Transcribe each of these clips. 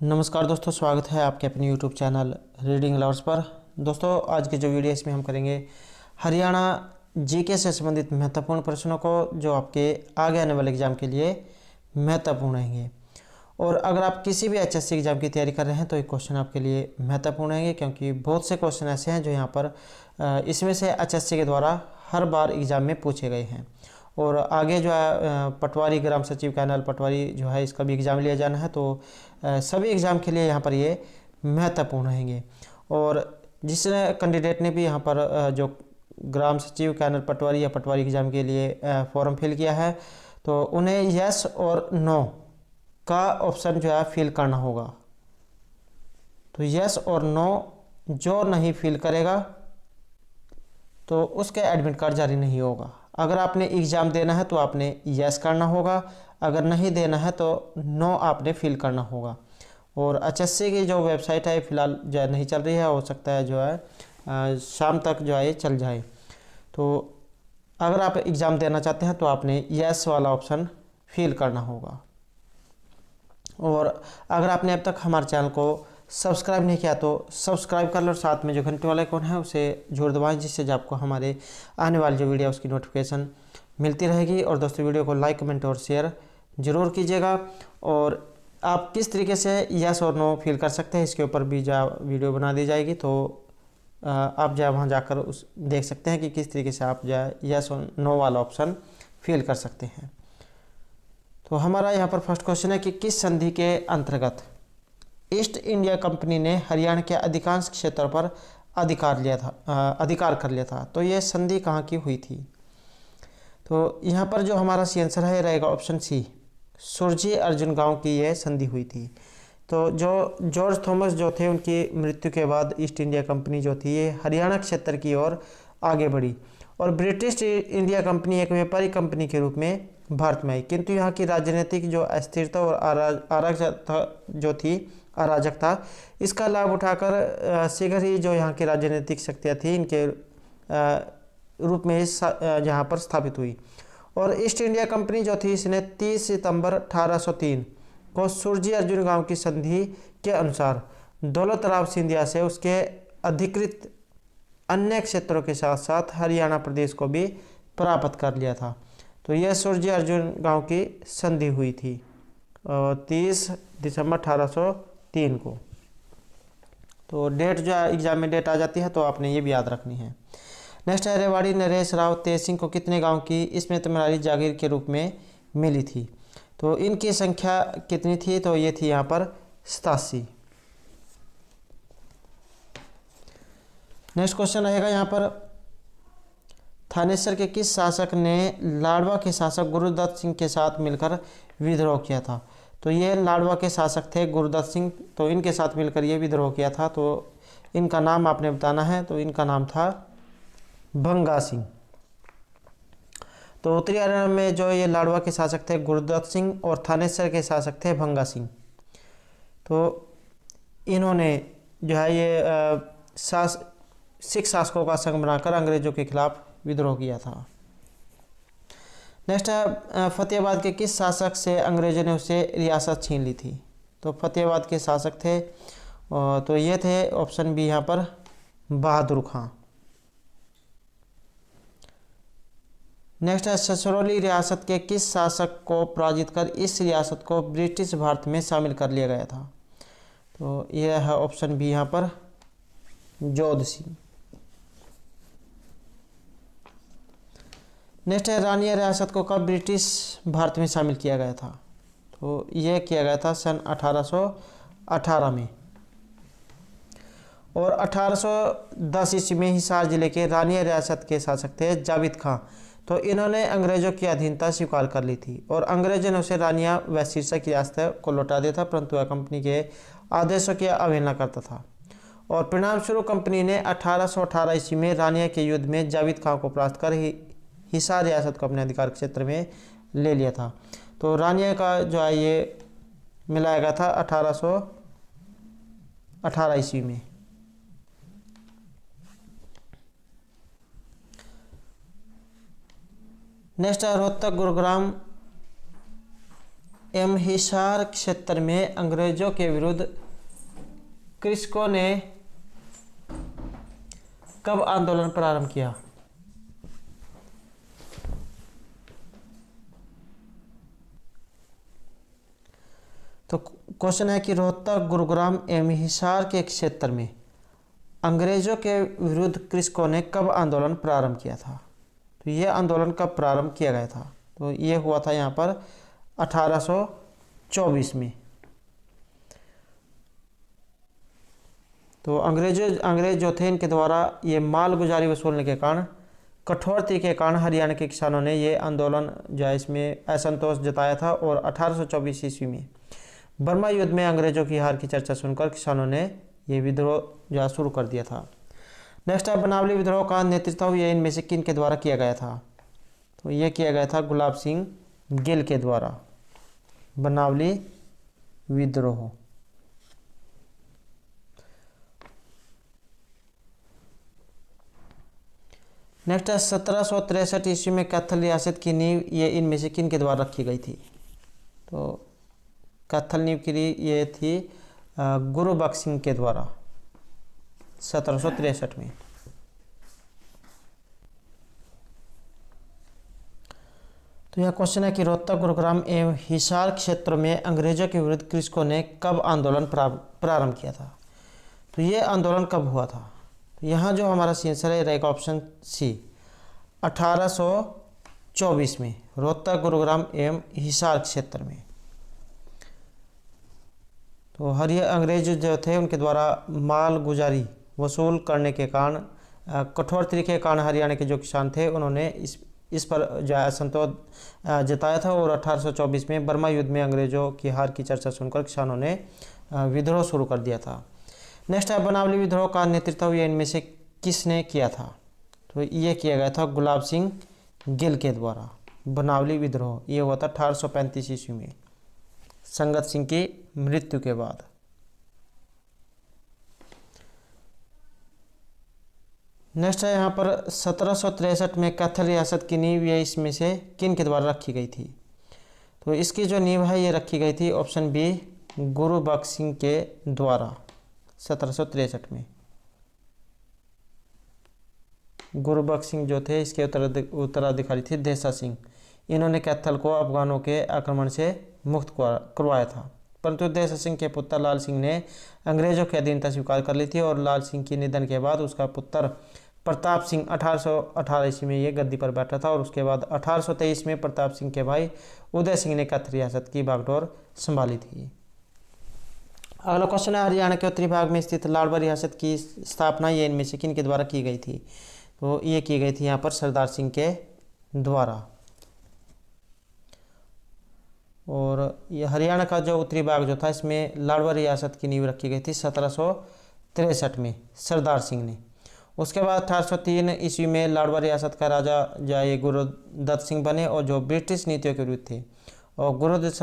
नमस्कार दोस्तों, स्वागत है आपके अपने YouTube चैनल रीडिंग लवर्स पर। दोस्तों, आज की जो वीडियो है इसमें हम करेंगे हरियाणा जीके से संबंधित महत्वपूर्ण प्रश्नों को जो आपके आगे आने वाले एग्जाम के लिए महत्वपूर्ण रहेंगे। और अगर आप किसी भी HSC एग्जाम की तैयारी कर रहे हैं तो ये क्वेश्चन आपके लिए महत्वपूर्ण रहेंगे, क्योंकि बहुत से क्वेश्चन ऐसे हैं जो यहाँ पर इसमें से HSC के द्वारा हर बार एग्जाम में पूछे गए हैं। और आगे जो है पटवारी ग्राम सचिव कैनल पटवारी जो है इसका भी एग्ज़ाम लिया जाना है, तो सभी एग्ज़ाम के लिए यहाँ पर ये महत्वपूर्ण रहेंगे। और जिस कैंडिडेट ने भी यहाँ पर जो ग्राम सचिव कैनल पटवारी या पटवारी एग्ज़ाम के लिए फॉर्म फिल किया है, तो उन्हें यस और नो का ऑप्शन जो है फिल करना होगा। तो यस और नो जो नहीं फिल करेगा तो उसके एडमिट कार्ड जारी नहीं होगा। अगर आपने एग्ज़ाम देना है तो आपने यस करना होगा, अगर नहीं देना है तो नो आपने फिल करना होगा। और HSC की जो वेबसाइट है फ़िलहाल जो है नहीं चल रही है, हो सकता है जो है शाम तक जो है ये चल जाए। तो अगर आप एग्ज़ाम देना चाहते हैं तो आपने यस वाला ऑप्शन फिल करना होगा। और अगर आपने अब तक हमारे चैनल को सब्सक्राइब नहीं किया तो सब्सक्राइब कर लो और साथ में जो घंटे वाला आइकॉन है उसे जरूर दबाएं, जिससे जो आपको हमारे आने वाली जो वीडियो है उसकी नोटिफिकेशन मिलती रहेगी। और दोस्तों, वीडियो को लाइक कमेंट और शेयर ज़रूर कीजिएगा। और आप किस तरीके से यस और नो फिल कर सकते हैं इसके ऊपर भी जो वीडियो बना दी जाएगी, तो आप जो है वहाँ जाकर उस देख सकते हैं कि किस तरीके से आप जो है यस और नो वाला ऑप्शन फिल कर सकते हैं। तो हमारा यहाँ पर फर्स्ट क्वेश्चन है कि किस संधि के अंतर्गत ईस्ट इंडिया कंपनी ने हरियाणा के अधिकांश क्षेत्रों पर अधिकार कर लिया था। तो ये संधि कहाँ की हुई थी? तो यहाँ पर जो हमारा सी आंसर है रहेगा ऑप्शन सी, सुरजी अर्जुन गांव की यह संधि हुई थी। तो जो जॉर्ज थॉमस जो थे उनकी मृत्यु के बाद ईस्ट इंडिया कंपनी जो थी ये हरियाणा क्षेत्र की ओर आगे बढ़ी और ब्रिटिश इंडिया कंपनी एक व्यापारिक कंपनी के रूप में भारत में आई। किंतु यहाँ की राजनीतिक जो अस्थिरता और अराजकता इसका लाभ उठाकर शीघ्र ही जो यहाँ की राजनीतिक शक्तियाँ थी इनके रूप में यहाँ पर स्थापित हुई। और ईस्ट इंडिया कंपनी जो थी इसने 30 सितंबर 1803 को सुरजी अर्जुन गांव की संधि के अनुसार दौलत राव सिंधिया से उसके अधिकृत अन्य क्षेत्रों के साथ साथ हरियाणा प्रदेश को भी प्राप्त कर लिया था। तो यह सुरजी अर्जुन गांव की संधि हुई थी 30 दिसंबर 1803 को। तो डेट जो है एग्जाम में डेट आ जाती है तो आपने ये भी याद रखनी है। नेक्स्ट है, रेवाड़ी नरेश राव तेज सिंह को कितने गांव की इसमें तुम्हारी जागीर के रूप में मिली थी? तो इनकी संख्या कितनी थी? तो ये थी यहाँ पर 87। नेक्स्ट क्वेश्चन रहेगा यहाँ पर, थानेसर के किस शासक ने लाडवा के शासक गुरुदत्त सिंह के साथ मिलकर विद्रोह किया था? तो ये लाडवा के शासक थे गुरुदत्त सिंह, तो इनके साथ मिलकर ये विद्रोह किया था। तो इनका नाम आपने बताना है। तो इनका नाम था भंगा सिंह। तो उत्तरी हरियाणा में जो ये लाडवा के शासक थे गुरुदत्त सिंह और थानेसर के शासक थे भंगा सिंह। तो इन्होंने जो है ये सिख शासकों का संघ बनाकर अंग्रेजों के खिलाफ विद्रोह किया था। नेक्स्ट है, फतेहाबाद के किस शासक से अंग्रेजों ने उसे रियासत छीन ली थी? तो फतेहाबाद के शासक थे तो ये थे ऑप्शन बी यहाँ पर बहादुर खां। नेक्स्ट है, ससरौली रियासत के किस शासक को पराजित कर इस रियासत को ब्रिटिश भारत में शामिल कर लिया गया था? तो यह है ऑप्शन बी यहाँ पर जोध सिंह। नेक्स्ट है, रानिया रियासत को कब ब्रिटिश भारत में शामिल किया गया था? तो यह किया गया था सन 1818 में। और 1810 ईस्वी में हिसार जिले के रानिया रियासत के शासक थे जाविद खां। तो इन्होंने अंग्रेजों की अधीनता स्वीकार कर ली थी और अंग्रेजों ने उसे रानिया व शीर्षक की रियासत को लौटा दिया था, परंतु वह कंपनी के आदेशों की अवहेलना करता था। और परिणाम स्वरूप कंपनी ने 1818 ईस्वी में रानिया के युद्ध में जाविद खां को परास्त कर हिसार रियासत को अपने अधिकार क्षेत्र में ले लिया था। तो रानिया का जो है ये मिलाया गया था 1818 ईस्वी में। नेक्स्ट है, रोहतक गुरुग्राम एवं हिसार क्षेत्र में अंग्रेजों के विरुद्ध कृषकों ने कब आंदोलन प्रारंभ किया? तो क्वेश्चन है कि रोहतक, गुरुग्राम एवं हिसार के क्षेत्र में अंग्रेजों के विरुद्ध कृषकों ने कब आंदोलन प्रारंभ किया था? तो ये आंदोलन कब प्रारंभ किया गया था? तो ये हुआ था यहाँ पर 1824 में। तो अंग्रेज जो थे, इनके द्वारा ये मालगुजारी वसूलने के कारण, कठोर तरीके के कारण हरियाणा के किसानों ने ये आंदोलन जो है इसमें असंतोष जताया था। और 1824 ईस्वी में बर्मा युद्ध में अंग्रेजों की हार की चर्चा सुनकर किसानों ने ये विद्रोह जो शुरू कर दिया था। नेक्स्ट है बनावली विद्रोह का नेतृत्व ये इनमें से किन के द्वारा किया गया था? तो ये किया गया था गुलाब सिंह गिल के द्वारा, बनावली विद्रोह। नेक्स्ट है 1763 ईस्वी में कैथल रियासत की नींव ये इनमें से किन के द्वारा रखी गई थी? तो कैथल नींव की ये थी गुरु बख्श सिंह के द्वारा 1763 में। तो यह क्वेश्चन है कि रोहतक, गुरुग्राम एवं हिसार क्षेत्रों में अंग्रेजों के विरुद्ध कृषकों ने कब आंदोलन प्रारंभ किया था? तो ये आंदोलन कब हुआ था? तो यहाँ जो हमारा सी आंसर है रहेगा ऑप्शन सी, 1824 में रोहतक, गुरुग्राम एवं हिसार क्षेत्र में। तो अंग्रेज जो थे उनके द्वारा माल गुजारी वसूल करने के कारण, कठोर तरीके के कारण हरियाणा के जो किसान थे उन्होंने इस पर जो है असंतोष जताया था। और 1824 में बर्मा युद्ध में अंग्रेजों की हार की चर्चा सुनकर किसानों ने विद्रोह शुरू कर दिया था। नेक्स्ट है बनावली विद्रोह का नेतृत्व ये इनमें से किसने किया था? तो ये किया गया था गुलाब सिंह गिल के द्वारा। बनावली विद्रोह ये हुआ था 1835 ईस्वी में, संगत सिंह की मृत्यु के बाद। नेक्स्ट है यहाँ पर 1763 में कैथल रियासत की नींव ये इसमें से किन के द्वारा रखी गई थी? तो इसकी जो नींव है ये रखी गई थी ऑप्शन बी, गुरु बख्श सिंह के द्वारा 1763 में। गुरु बख्श सिंह जो थे इसके उत्तराधिकारी थे देसा सिंह। इन्होंने कैथल को अफगानों के आक्रमण से मुक्त करवाया था, परंतु देसा सिंह के पुत्र लाल सिंह ने अंग्रेजों की अधीनता स्वीकार कर ली थी। और लाल सिंह के निधन के बाद उसका पुत्र प्रताप सिंह 1818 ईस्वी में ये गद्दी पर बैठा था। और उसके बाद 1823 में प्रताप सिंह के भाई उदय सिंह ने कैथल रियासत की बागडोर संभाली थी। अगला क्वेश्चन है हरियाणा के उत्तरी भाग में स्थित लाडवा रियासत की स्थापना ये इनमें से किन के द्वारा की गई थी? तो ये की गई थी यहाँ पर सरदार सिंह के द्वारा। और ये हरियाणा का जो उत्तरी भाग जो था इसमें लाडवा रियासत की नींव रखी गई थी 1763 में सरदार सिंह ने। उसके बाद 1803 ईस्वी में लाडवा रियासत का राजा जो गुरुदत्त सिंह बने और जो ब्रिटिश नीतियों के विरुद्ध थे। और गुरुदत्त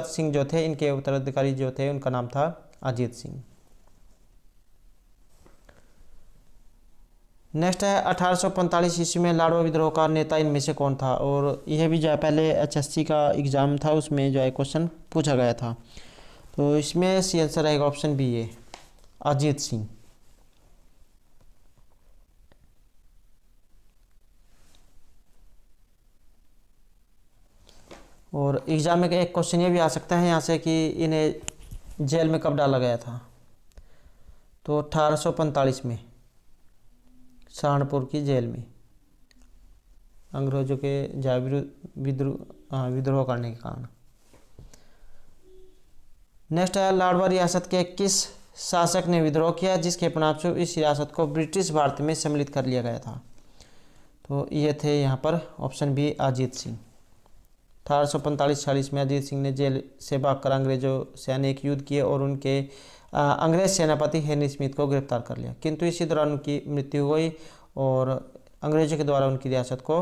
सिंह जो थे इनके उत्तराधिकारी जो थे उनका नाम था अजीत सिंह। नेक्स्ट है 1845 ईस्वी में लाडवा विद्रोह का नेता इनमें से कौन था? और यह भी जो है पहले HSC का एग्ज़ाम था उसमें जो है क्वेश्चन पूछा गया था। तो इसमें सी आंसर रहेगा ऑप्शन बी है, अजीत सिंह। और एग्ज़ाम में एक क्वेश्चन ये भी आ सकता है यहाँ से कि इन्हें जेल में कब डाला गया था? तो 1845 में सहारनपुर की जेल में अंग्रेजों के विद्रोह करने के कारण। नेक्स्ट है लाडवा रियासत के किस शासक ने विद्रोह किया जिसके परिणामस्वरूप इस रियासत को ब्रिटिश भारत में सम्मिलित कर लिया गया था? तो ये थे यहाँ पर ऑप्शन बी, अजीत सिंह। 1845-46 में अजीत सिंह ने जेल से भागकर अंग्रेजों से अनेक युद्ध किए और उनके अंग्रेज सेनापति हेनरी स्मिथ को गिरफ्तार कर लिया, किंतु इसी दौरान उनकी मृत्यु हो गई और अंग्रेजों के द्वारा उनकी रियासत को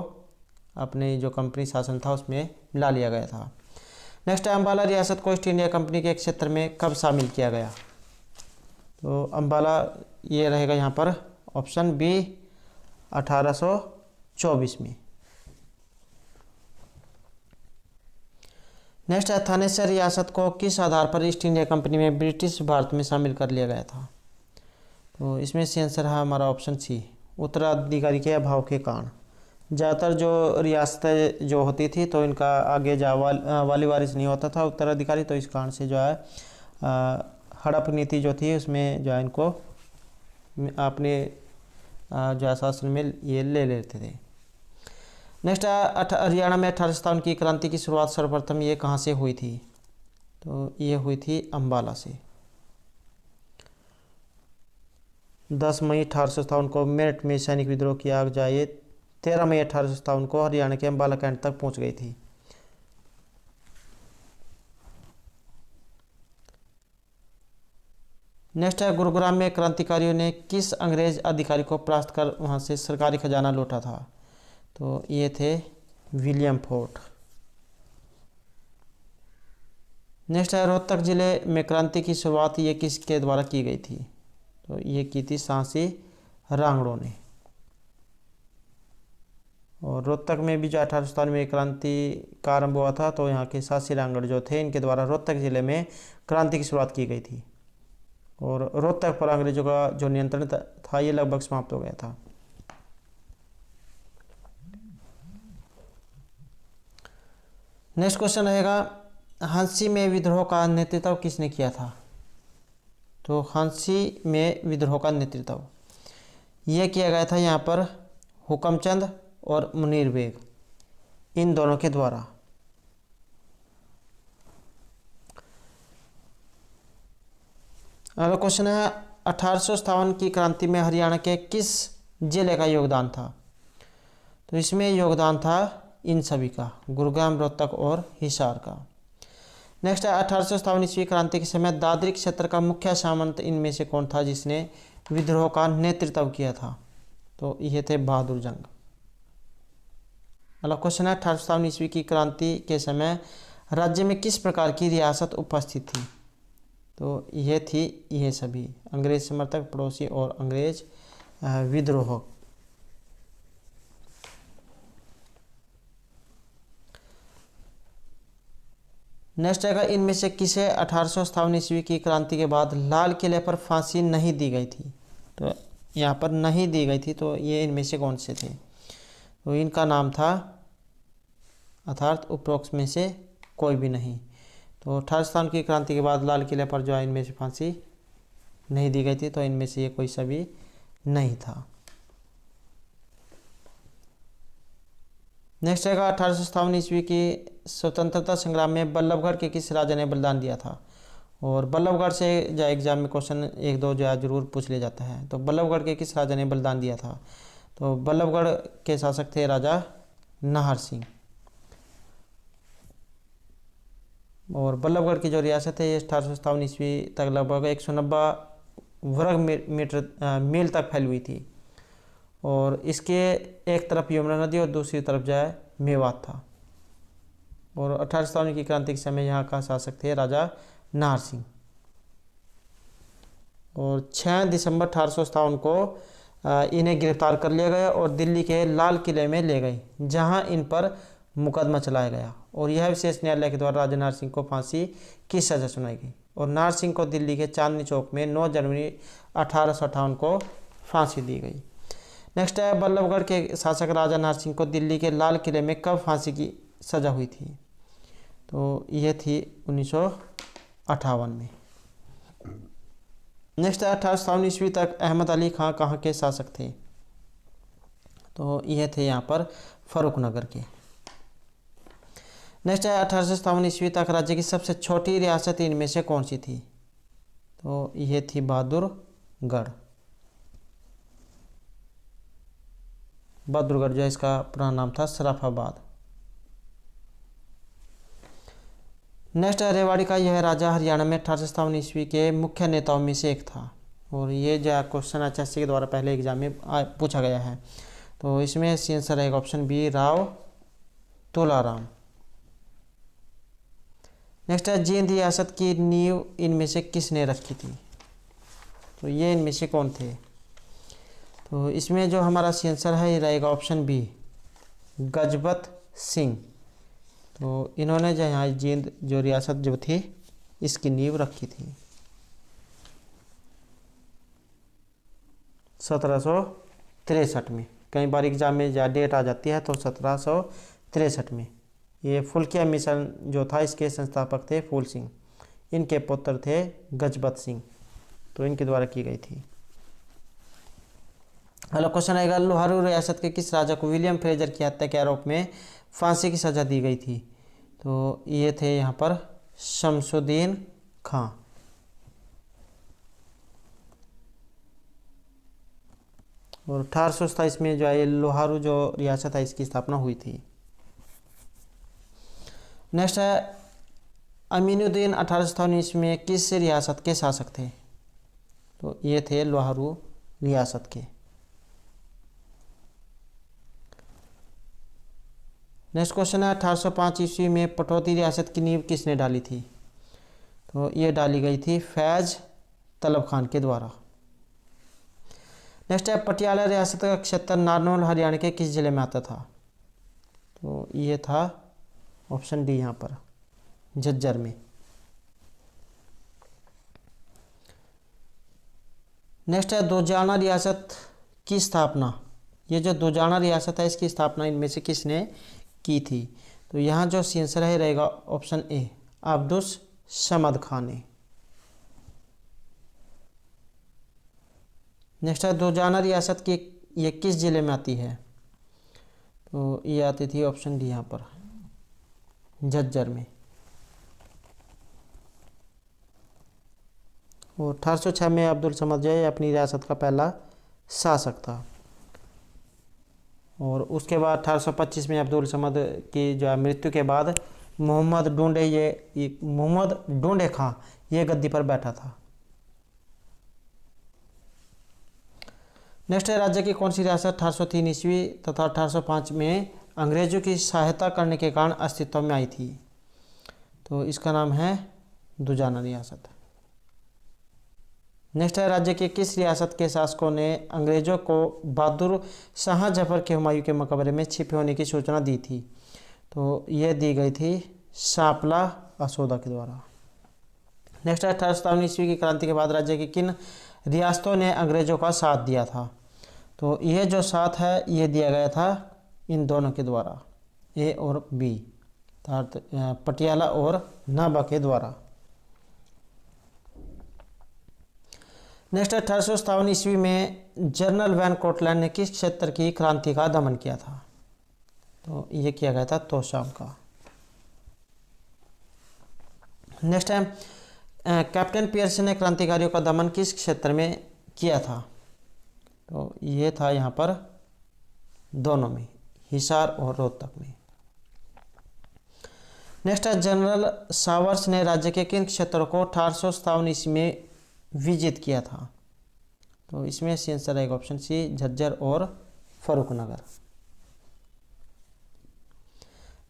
अपने जो कंपनी शासन था उसमें मिला लिया गया था। नेक्स्ट है अम्बाला रियासत को ईस्ट इंडिया कंपनी के क्षेत्र में कब शामिल किया गया? तो अम्बाला ये रहेगा यहाँ पर ऑप्शन बी, 1824 में। नेक्स्ट है, थानेसर रियासत को किस आधार पर ईस्ट इंडिया कंपनी में ब्रिटिश भारत में शामिल कर लिया गया था? तो इसमें से आंसर है हमारा ऑप्शन सी, उत्तराधिकारी के अभाव के कारण। ज़्यादातर जो रियासतें जो होती थी तो इनका आगे वाली वारिस नहीं होता था उत्तराधिकारी, तो इस कारण से जो है हड़प नीति जो थी उसमें जो है इनको अपने जो है शासन में ये ले लेते थे। नेक्स्ट हरियाणा में 1857 की क्रांति की शुरुआत सर्वप्रथम ये कहाँ से हुई थी? तो ये हुई थी अम्बाला से। 10 मई 1857 को मेरठ में सैनिक विद्रोह की आग जाए 13 मई 1857 को हरियाणा के अम्बाला कैंट तक पहुंच गई थी। नेक्स्ट है, गुरुग्राम में क्रांतिकारियों ने किस अंग्रेज अधिकारी को परास्त कर वहां से सरकारी खजाना लूटा था? तो ये थे विलियम फोर्ट। नेक्स्ट है, रोहतक जिले में क्रांति की शुरुआत ये किसके द्वारा की गई थी? तो ये की थी सांसी रांगड़ों ने। और रोहतक में भी जो 1857 में क्रांति का आरंभ हुआ था तो यहाँ के सांसी रांगड़ जो थे इनके द्वारा रोहतक जिले में क्रांति की शुरुआत की गई थी। और रोहतक पर अंग्रेजों का जो नियंत्रण था ये लगभग समाप्त हो गया था। नेक्स्ट क्वेश्चन रहेगा, हंसी में विद्रोह का नेतृत्व किसने किया था? तो हंसी में विद्रोह का नेतृत्व यह किया गया था यहाँ पर हुकमचंद और मुनीर बेग, इन दोनों के द्वारा। अगला क्वेश्चन है, 1857 की क्रांति में हरियाणा के किस जिले का योगदान था? तो इसमें योगदान था इन सभी का, गुरुग्राम, रोहतक और हिसार का। नेक्स्ट है, 1857 ईस्वी क्रांति के समय दादरी क्षेत्र का मुख्य सामंत इनमें से कौन था जिसने विद्रोह का नेतृत्व किया था? तो ये थे बहादुर जंग। अगला क्वेश्चन है, 1857 ईस्वी की क्रांति के समय राज्य में किस प्रकार की रियासत उपस्थित थी? तो ये थी ये सभी अंग्रेज समर्थक, पड़ोसी और अंग्रेज विद्रोह। नेक्स्ट है, इनमें से किसे 1857 ईस्वी की क्रांति के बाद लाल किले पर फांसी नहीं दी गई थी? तो यहाँ पर नहीं दी गई थी, तो ये इनमें से कौन से थे? तो इनका नाम था अर्थात उपरोक्त में से कोई भी नहीं। तो 1857 की क्रांति के बाद लाल किले पर जो है इनमें से फांसी नहीं दी गई थी, तो इनमें से ये कोई सभी नहीं था। नेक्स्ट है, 1857 ईस्वी की स्वतंत्रता संग्राम में बल्लभगढ़ के किस राजा ने बलिदान दिया था? और बल्लभगढ़ से जो एग्जाम में क्वेश्चन 1-2 जो है जरूर पूछ लिया जाता है। तो बल्लभगढ़ के किस राजा ने बलिदान दिया था? तो बल्लभगढ़ के शासक थे राजा नाहर सिंह। और बल्लभगढ़ की जो रियासत है ये 1857 ईस्वी तक लगभग 190 वर्ग मील तक फैली हुई थी। और इसके एक तरफ यमुना नदी और दूसरी तरफ जो है मेवात था। और 1857 की क्रांति के समय यहाँ का शासक थे राजा नाहर सिंह। और 6 दिसंबर 1857 को इन्हें गिरफ्तार कर लिया गया और दिल्ली के लाल किले में ले गए, जहाँ इन पर मुकदमा चलाया गया। और यह विशेष न्यायालय के द्वारा राजा नाहर सिंह को फांसी की सजा सुनाई गई। और नाहर सिंह को दिल्ली के चांदनी चौक में 9 जनवरी 1858 को फांसी दी गई। नेक्स्ट है, बल्लभगढ़ के शासक राजा नाहर सिंह को दिल्ली के लाल किले में कब फांसी की सजा हुई थी? तो यह थी 1958 में। नेक्स्ट है, 1857 ईस्वी तक अहमद अली खां कहाँ के शासक थे? तो यह थे यहाँ पर फर्रुखनगर के। नेक्स्ट है, 1857 ईस्वी तक राज्य की सबसे छोटी रियासत इनमें से कौन सी थी? तो यह थी बहादुरगढ़। बहादुरगढ़ जो है इसका पुराना नाम था सराफाबाद। नेक्स्ट है, रेवाड़ी का यह राजा हरियाणा में 1857 ईस्वी के मुख्य नेताओं में से एक था। और ये जो क्वेश्चन HSC के द्वारा पहले एग्जाम में पूछा गया है। तो इसमें सी आंसर रहेगा option B, Rao Tolaram. Next है, जींद रियासत की नींव इनमें से किसने रखी थी? तो ये इनमें से कौन थे? तो इसमें जो हमारा सी आंसर है ये रहेगा ऑप्शन बी, गजपत सिंह। तो इन्होंने जो यहाँ जींद जो रियासत जो थी इसकी नींव रखी थी 1763 में। कई बार एग्जाम में डेट आ जाती है तो 1763 में। ये फुल्किया मिशन जो था इसके संस्थापक थे फूल सिंह, इनके पुत्र थे गजपत सिंह, तो इनके द्वारा की गई थी। अगला क्वेश्चन आएगा, लोहारू रियासत के किस राजा को विलियम फ्रेजर की हत्या के आरोप में फांसी की सजा दी गई थी? तो ये थे यहाँ पर शमसुद्दीन खां। और 1827 में जो है लोहारू जो रियासत है इसकी स्थापना हुई थी। नेक्स्ट है, अमीनुद्दीन 1857 में किस रियासत के शासक थे? तो ये थे लोहारू रियासत के। नेक्स्ट क्वेश्चन है, 1805 ईस्वी में पटौदी रियासत की नींव किसने डाली थी? तो ये डाली गई थी फैज तलब खान के द्वारा। नेक्स्ट है, पटियाला रियासत का क्षेत्र नारनौल हरियाणा के किस जिले में आता था? तो ये था ऑप्शन डी यहाँ पर झज्जर में। नेक्स्ट है, दोजाना रियासत की स्थापना, ये जो दोजाना रियासत है इसकी स्थापना इनमें से किसने की थी? तो यहाँ जो आंसर है रहेगा ऑप्शन ए अब्दुस समद खान ने। नेक्स्ट है, दोजाना रियासत की ये किस जिले में आती है? तो ये आती थी ऑप्शन डी यहाँ पर झज्जर में। और 1806 में अब्दुल समद जो है अपनी रियासत का पहला शासक था। और उसके बाद 1825 में अब्दुल समद की जो है मृत्यु के बाद मोहम्मद डूंडे खां ये गद्दी पर बैठा था। नेक्स्ट है, राज्य की कौन सी रियासत 1803 ईस्वी तथा 1805 में अंग्रेजों की सहायता करने के कारण अस्तित्व में आई थी? तो इसका नाम है दुजाना रियासत। नेक्स्ट है, राज्य के किस रियासत के शासकों ने अंग्रेजों को बहादुर शाह जफर के हुमायूं के मकबरे में छिपे होने की सूचना दी थी? तो यह दी गई थी शापला असोदा के द्वारा। नेक्स्ट है, 1857 ईस्वी की क्रांति के बाद राज्य की किन रियासतों ने अंग्रेजों का साथ दिया था? तो यह जो साथ है ये दिया गया था इन दोनों के द्वारा, ए और बी, अर्थात पटियाला और नाभा के द्वारा। नेक्स्ट 1857 ईस्वी में जनरल वैन कोटलैंड ने किस क्षेत्र की क्रांति का दमन किया था? तो ये किया गया था तोशाम का। नेक्स्ट है, कैप्टन पियर्सन ने क्रांतिकारियों का दमन किस क्षेत्र में किया था? तो ये था यहाँ पर दोनों में, हिसार और रोहतक में। नेक्स्ट है, जनरल सावर्स ने राज्य के किन क्षेत्रों को 1857 ईस्वी में विजित किया था? तो इसमें आंसर रहेगा ऑप्शन सी झज्जर और फर्रुखनगर।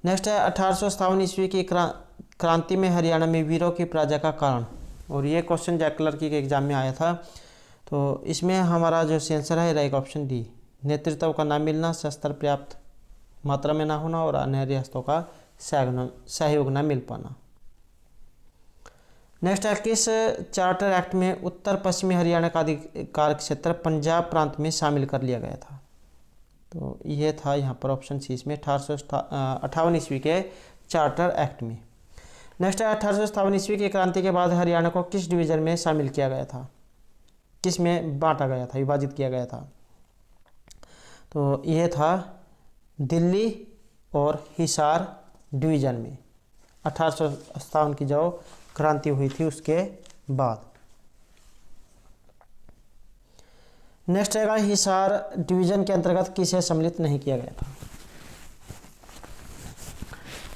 नेक्स्ट है, 1857 ईस्वी की क्रांति में हरियाणा में वीरों की पराजय का कारण, और ये क्वेश्चन जैक क्लर्क के एग्जाम में आया था। तो इसमें हमारा जो आंसर है रहेगा ऑप्शन डी नेतृत्व का ना मिलना, शस्त्र पर्याप्त मात्रा में ना होना और अन्य रियासतों का सहयोग न मिल पाना। नेक्स्ट है, किस चार्टर एक्ट में उत्तर पश्चिमी हरियाणा का अधिकार क्षेत्र पंजाब प्रांत में शामिल कर लिया गया था? तो ये था यहाँ पर ऑप्शन सी इसमें 1858 ईस्वी के चार्टर एक्ट में। नेक्स्ट है, 1857 ईस्वी की क्रांति के बाद हरियाणा को किस डिवीजन में शामिल किया गया था? किस में बांटा गया था, विभाजित किया गया था? तो ये था दिल्ली और हिसार डिवीजन में 1857 की जो क्रांति हुई थी उसके बाद। नेक्स्ट है, हिसार डिवीजन के अंतर्गत किसे सम्मिलित नहीं किया गया था?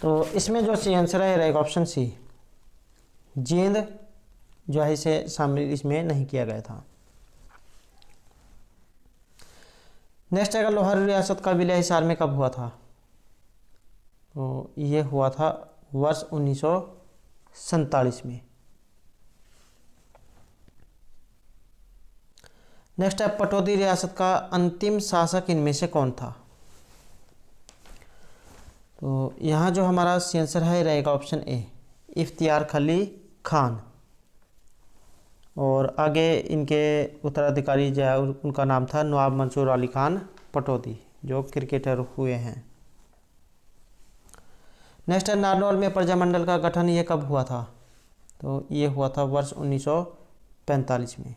तो इसमें जो सी आंसर है रहेगा ऑप्शन सी जींद जो है इसे शामिल इसमें नहीं किया गया था। नेक्स्ट है, लोहारू रियासत का विलय हिसार में कब हुआ था? तो ये हुआ था वर्ष 1947 में। नेक्स्ट है, पटौदी रियासत का अंतिम शासक इनमें से कौन था? तो यहाँ जो हमारा सी आंसर है रहेगा ऑप्शन ए, इफ्तियार खली खान। और आगे इनके उत्तराधिकारी जो है उनका नाम था नवाब मंसूर अली खान पटौदी, जो क्रिकेटर हुए हैं। नेक्स्ट है, नारनौल में प्रजामंडल का गठन ये कब हुआ था? तो ये हुआ था वर्ष 1945 में।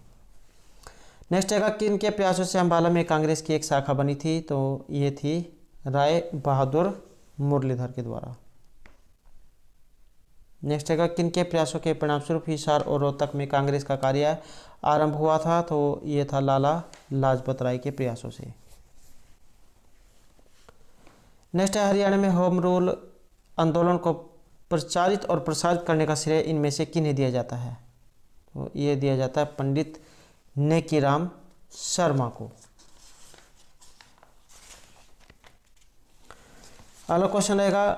नेक्स्ट है, किन के प्रयासों से अम्बाला में कांग्रेस की एक शाखा बनी थी? तो ये थी राय बहादुर मुरलीधर के द्वारा। नेक्स्ट है, किन के प्रयासों के परिणामस्वरूप हिसार और रोहतक में कांग्रेस का कार्य आरंभ हुआ था? तो ये था लाला लाजपत राय के प्रयासों से। नेक्स्ट है, हरियाणा में होम रूल आंदोलन को प्रचारित और प्रसारित करने का श्रेय इनमें से किन्हें दिया जाता है? तो ये दिया जाता है पंडित नेकीराम शर्मा को। अगला क्वेश्चन रहेगा,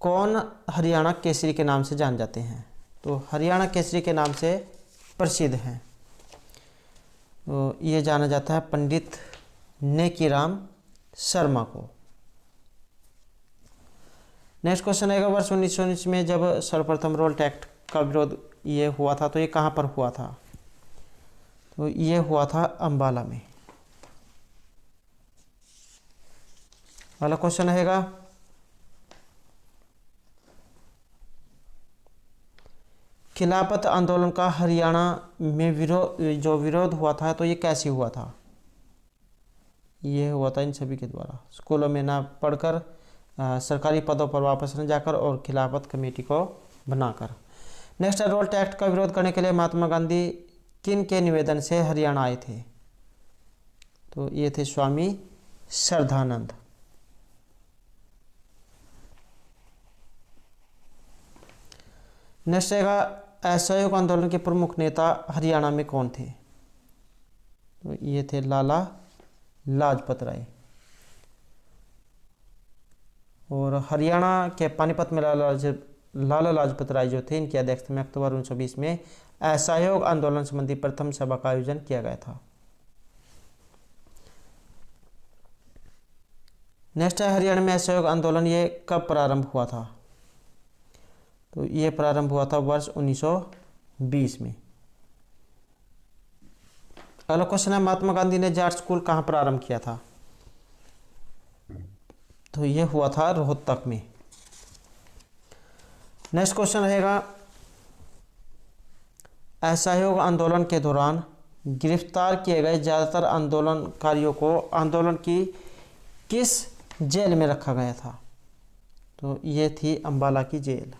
कौन हरियाणा केसरी के नाम से जान जाते हैं? तो हरियाणा केसरी के नाम से प्रसिद्ध हैं, तो ये जाना जाता है पंडित नेकीराम शर्मा को। नेक्स्ट क्वेश्चन रहेगा, वर्ष 1919 में जब सर्वप्रथम रोल टैक्स का विरोध ये हुआ था, तो ये कहाँ पर हुआ था? तो ये हुआ था अम्बाला में। अगला क्वेश्चन रहेगा, खिलाफत आंदोलन का हरियाणा में विरोध हुआ था, तो ये कैसे हुआ था? ये हुआ था इन सभी के द्वारा, स्कूलों में ना पढ़कर, सरकारी पदों पर वापस न जाकर और खिलाफत कमेटी को बनाकर। नेक्स्ट है, रोल टैक्स का विरोध करने के लिए महात्मा गांधी किन के निवेदन से हरियाणा आए थे? तो ये थे स्वामी श्रद्धानंद। नेक्स्ट रहेगा, असहयोग आंदोलन के प्रमुख नेता हरियाणा में कौन थे? तो ये थे लाला लाजपत राय। और हरियाणा के पानीपत में लाला लाजपत राय जो थे, इनकी अध्यक्षता में अक्टूबर 1920 में असहयोग आंदोलन संबंधी प्रथम सभा का आयोजन किया गया था। नेक्स्ट है, हरियाणा में असहयोग आंदोलन ये कब प्रारंभ हुआ था? तो ये प्रारंभ हुआ था वर्ष 1920 में। अगला क्वेश्चन है, महात्मा गांधी ने जाट स्कूल कहाँ प्रारंभ किया था? तो ये हुआ था रोहतक में। नेक्स्ट क्वेश्चन रहेगा, असहयोग आंदोलन के दौरान गिरफ्तार किए गए ज़्यादातर आंदोलनकारियों को आंदोलन की किस जेल में रखा गया था? तो ये थी अम्बाला की जेल।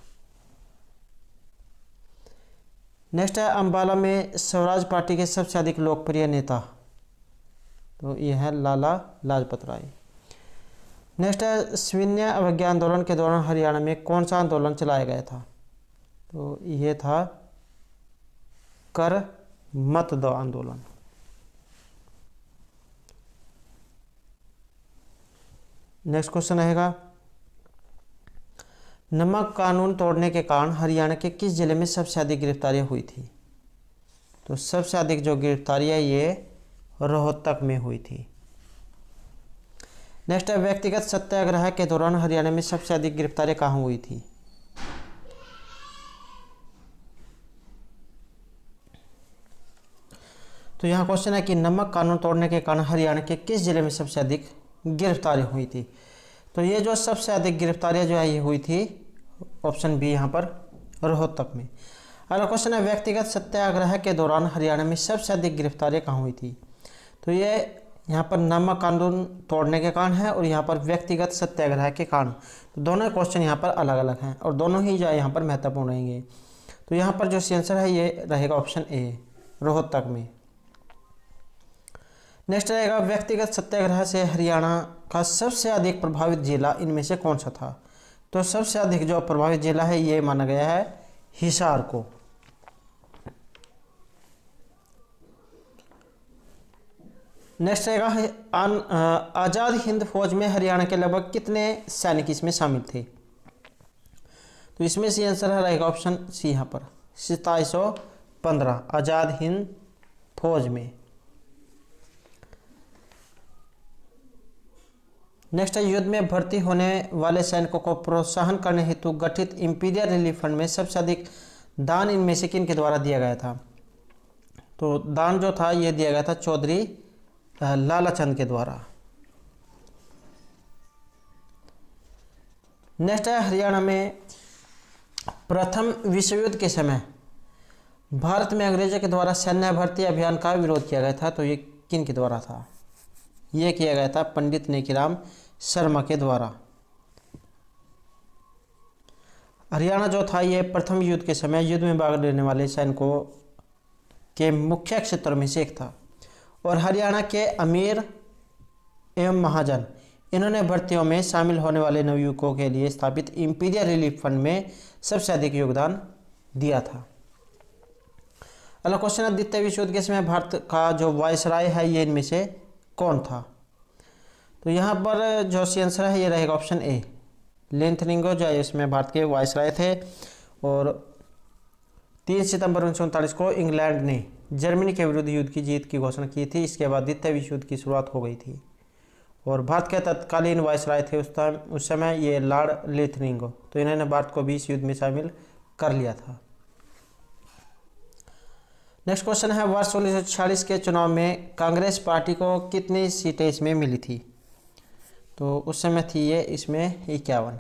नेक्स्ट है, अम्बाला में स्वराज पार्टी के सबसे अधिक लोकप्रिय नेता? तो ये है लाला लाजपत राय। नेक्स्ट है, सविनय अवज्ञा आंदोलन के दौरान हरियाणा में कौन सा आंदोलन चलाया गया था? तो ये था कर मत दो आंदोलन। नेक्स्ट क्वेश्चन रहेगा, नमक कानून तोड़ने के कारण हरियाणा के किस जिले में सबसे अधिक गिरफ्तारियां हुई थी? तो सबसे अधिक जो गिरफ्तारियां ये रोहतक में हुई थी। नेक्स्ट है, व्यक्तिगत सत्याग्रह के दौरान हरियाणा में सबसे अधिक गिरफ्तारियां कहाँ हुई थी? तो यहाँ क्वेश्चन है कि नमक कानून तोड़ने के कारण हरियाणा के किस जिले में सबसे अधिक गिरफ्तारियां हुई थी? तो ये जो सबसे अधिक गिरफ्तारियां जो है ये हुई थी ऑप्शन बी, यहाँ पर रोहतक में। अगला क्वेश्चन है, व्यक्तिगत सत्याग्रह के दौरान हरियाणा में सबसे अधिक गिरफ्तारियां कहाँ हुई थी? तो ये यहाँ पर नमक कानून तोड़ने के कारण है और यहाँ पर व्यक्तिगत सत्याग्रह के कारण। तो दोनों क्वेश्चन यहाँ पर अलग अलग हैं और दोनों ही जो है यहाँ पर महत्वपूर्ण रहेंगे। तो यहाँ पर जो आंसर है ये रहेगा ऑप्शन ए, रोहतक में। नेक्स्ट रहेगा, व्यक्तिगत सत्याग्रह से हरियाणा का सबसे अधिक प्रभावित जिला इनमें से कौन सा था? तो सबसे अधिक जो प्रभावित जिला है ये माना गया है हिसार को। नेक्स्ट रहेगा, आज़ाद हिंद फौज में हरियाणा के लगभग कितने सैनिक इसमें शामिल थे? तो इसमें से आंसर रहेगा ऑप्शन सी, यहाँ पर 2715 आज़ाद हिंद फौज में। नेक्स्ट है, युद्ध में भर्ती होने वाले सैनिकों को प्रोत्साहन करने हेतु गठित इंपीरियल रिलीफ फंड में सबसे अधिक दान इनमें से किन के द्वारा दिया गया था? तो दान जो था ये दिया गया था चौधरी लालाचंद के द्वारा। नेक्स्ट है, हरियाणा में प्रथम विश्व युद्ध के समय भारत में अंग्रेजों के द्वारा सैन्य भर्ती अभियान का विरोध किया गया था, तो ये किन के द्वारा था? ये किया गया था पंडित नेकीराम शर्मा के द्वारा। हरियाणा जो था ये प्रथम युद्ध के समय युद्ध में भाग लेने वाले सैनिकों के मुख्य क्षेत्रों में से एक था, और हरियाणा के अमीर एवं महाजन इन्होंने भर्तियों में शामिल होने वाले नवयुवकों के लिए स्थापित इंपीरियल रिलीफ फंड में सबसे अधिक योगदान दिया था। अगला क्वेश्चन है, द्वितीय विश्व युद्ध के समय भारत का जो वायसराय है ये इनमें से कौन था? तो यहाँ पर जो सी आंसर है ये रहेगा ऑप्शन ए, लेंथनिंगो, जो इसमें भारत के वायसराय थे। और 3 सितंबर 1939 को इंग्लैंड ने जर्मनी के विरुद्ध युद्ध की जीत की घोषणा की थी। इसके बाद द्वितीय विश्व युद्ध की शुरुआत हो गई थी, और भारत के तत्कालीन वायसराय थे उस समय ये लॉर्ड लेथनिंगो, तो इन्होंने भारत को भी इस युद्ध में शामिल कर लिया था। नेक्स्ट क्वेश्चन है, वर्ष 1946 के चुनाव में कांग्रेस पार्टी को कितनी सीटें इसमें मिली थी? तो उस समय थी ये इसमें 51।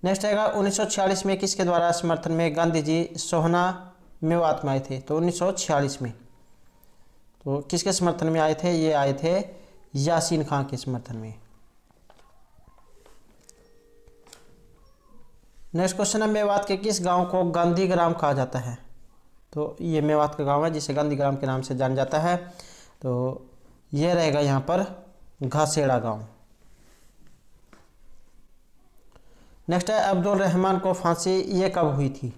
नेक्स्ट आएगा, 1946 में किसके द्वारा समर्थन में गांधी जी सोहना मेवात में आए थे? तो 1946 में तो किसके समर्थन में आए थे? ये आए थे यासीन खां के समर्थन में। नेक्स्ट क्वेश्चन है, मेवात के किस गांव को गांधी ग्राम कहा जाता है? तो ये मेवात का गांव है जिसे गांधी ग्राम के नाम से जाना जाता है, तो ये रहेगा यहाँ पर घासेड़ा गांव। नेक्स्ट है, अब्दुल रहमान को फांसी ये कब हुई थी?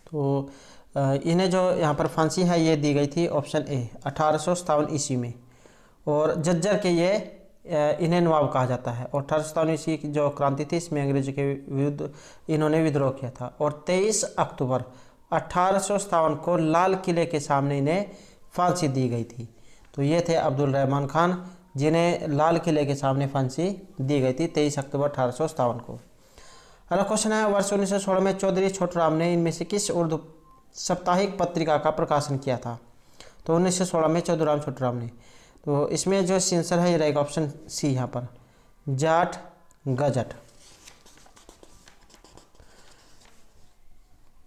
तो इन्हें जो यहाँ पर फांसी है ये दी गई थी ऑप्शन ए 1857 ईस्वी में, और जज्जर के ये इन्हें नवाब कहा जाता है। और 1857 ईस्वी की जो क्रांति थी इसमें अंग्रेजों के विरुद्ध इन्होंने विद्रोह किया था, और 23 अक्टूबर 1857 को लाल किले के सामने इन्हें फांसी दी गई थी। तो ये थे अब्दुल रहमान खान, जिन्हें लाल किले के सामने फांसी दी गई थी 23 अक्टूबर 1857 को। अगला क्वेश्चन है, वर्ष 1916 में चौधरी छोटूराम ने इनमें से किस उर्दू साप्ताहिक पत्रिका का प्रकाशन किया था? तो 1916 में चौधरी छोटूराम ने, तो इसमें जो आंसर है ये रहेगा ऑप्शन सी यहाँ पर, जाट गजट।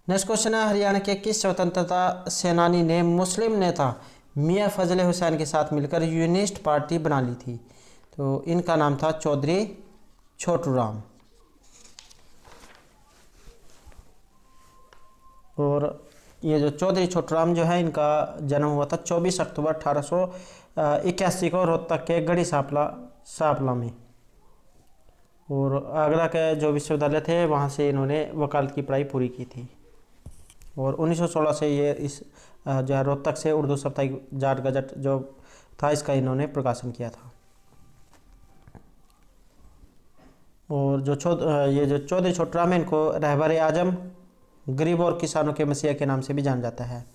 नेक्स्ट क्वेश्चन है, हरियाणा के किस स्वतंत्रता सेनानी ने मुस्लिम नेता मियां फजल हुसैन के साथ मिलकर यूनिस्ट पार्टी बना ली थी? तो इनका नाम था चौधरी छोटूराम। और ये जो चौधरी छोटूराम जो है इनका जन्म हुआ था 24 अक्टूबर 1881 को रोहतक के गढ़ी सापला में, और आगरा के जो विश्वविद्यालय थे वहाँ से इन्होंने वकालत की पढ़ाई पूरी की थी। और 1916 से ये इस जो है रोहतक से उर्दू साप्ताहिक जाट गजट जो था इसका इन्होंने प्रकाशन किया था। और ये जो चौधरी छोटूराम है इनको रहबर आजम, गरीब और किसानों के मसीहा के नाम से भी जाना जाता है,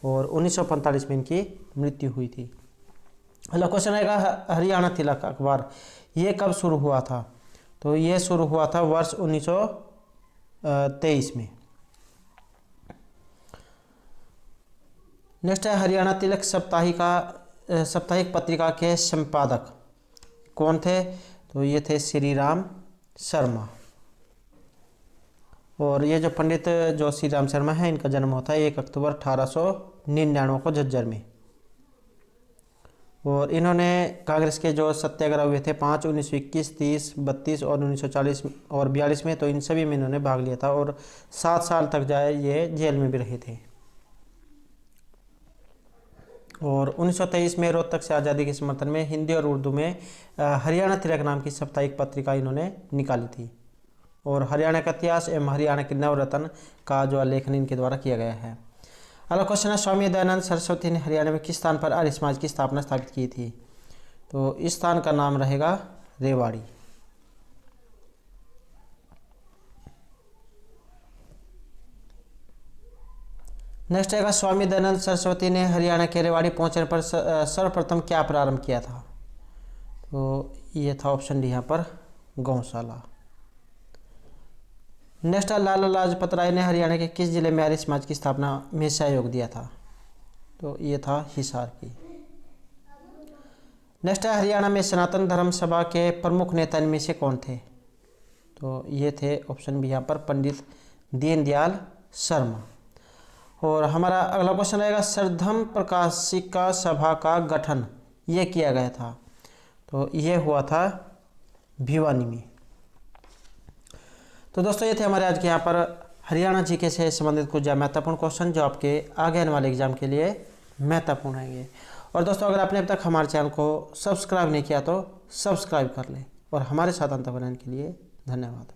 और 1945 में इनकी मृत्यु हुई थी। अगला क्वेश्चन आएगा, हरियाणा तिलक अखबार ये कब शुरू हुआ था? तो ये शुरू हुआ था वर्ष 1923 में। नेक्स्ट है, हरियाणा तिलक साप्ताहिक पत्रिका के संपादक कौन थे? तो ये थे श्री राम शर्मा। और ये जो पंडित जो श्री राम शर्मा है इनका जन्म होता है 1 अक्टूबर 1899 को झज्जर में। और इन्होंने कांग्रेस के जो सत्याग्रह हुए थे 5, 1921, 30, 32 और 1940 और 42 में, तो इन सभी में इन्होंने भाग लिया था, और 7 साल तक जाए ये जेल में भी रहे थे। और 1923 में रोहतक से आज़ादी के समर्थन में हिंदी और उर्दू में हरियाणा तिलक नाम की साप्ताहिक पत्रिका इन्होंने निकाली थी। और हरियाणा का इतिहास एवं हरियाणा के नवरत्न का जो आलेखन इनके द्वारा किया गया है। अगला क्वेश्चन है, स्वामी दयानंद सरस्वती ने हरियाणा में किस स्थान पर आर्य समाज की स्थापना स्थापित की थी? तो इस स्थान का नाम रहेगा रेवाड़ी। नेक्स्ट आएगा, स्वामी दयानंद सरस्वती ने हरियाणा के रेवाड़ी पहुंचने पर सर्वप्रथम क्या प्रारंभ किया था? तो ये था ऑप्शन डी यहाँ पर गौशाला। नेक्स्ट है लाला लाजपत राय ने हरियाणा के किस जिले में आर्य समाज की स्थापना में सहयोग दिया था? तो ये था हिसार की। नेक्स्ट है हरियाणा में सनातन धर्म सभा के प्रमुख नेता इनमें से कौन थे? तो ये थे ऑप्शन बी यहाँ पर पंडित दीनदयाल शर्मा। और हमारा अगला क्वेश्चन रहेगा सर्वधर्म प्रकाशिका सभा का गठन ये किया गया था? तो ये हुआ था भिवानी में। तो दोस्तों ये थे हमारे आज के यहाँ पर हरियाणा जीके से संबंधित कुछ महत्वपूर्ण क्वेश्चन जो आपके आगे आने वाले एग्जाम के लिए महत्वपूर्ण रहेंगे। और दोस्तों अगर आपने अब तक हमारे चैनल को सब्सक्राइब नहीं किया तो सब्सक्राइब कर लें और हमारे साथ अंत बनाने के लिए धन्यवाद।